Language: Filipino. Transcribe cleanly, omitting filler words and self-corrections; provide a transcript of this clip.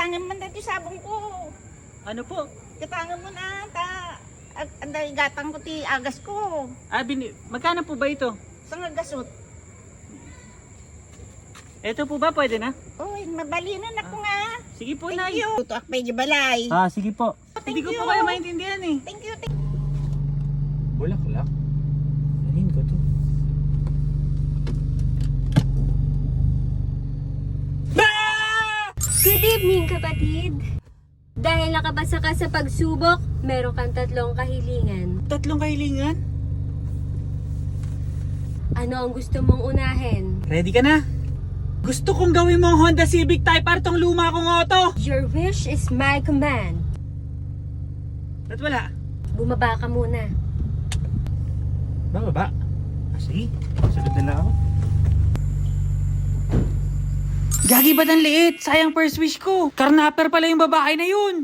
Katangin mo na ti sabong ko. Ano po? Katangin mo na. Anday gatang ko ti agas ko. Magkano po ba ito? Sang agasot. Ito po ba pwede na? Uy, mabalinan ako nga. Sige po, Thank Nay. you. Ito akpay balay. Sige po. Thank Hindi ko you. po kayo maintindihan eh. Thank you. Bulaklak? Alin ko to? Good evening, kapatid. Dahil nakabasa ka sa pagsubok, meron kang 3 kahilingan. 3 kahilingan? Ano ang gusto mong unahin? Ready ka na? Gusto kong gawin mo ang Honda Civic Type R tong luma kong auto. Your wish is my command. Ba't wala? Bumaba ka muna. Bababa? Sige, sunod na lang ako. Gagi ba't ang liit? Sayang first wish ko. Karnapper pala yung babae na yun.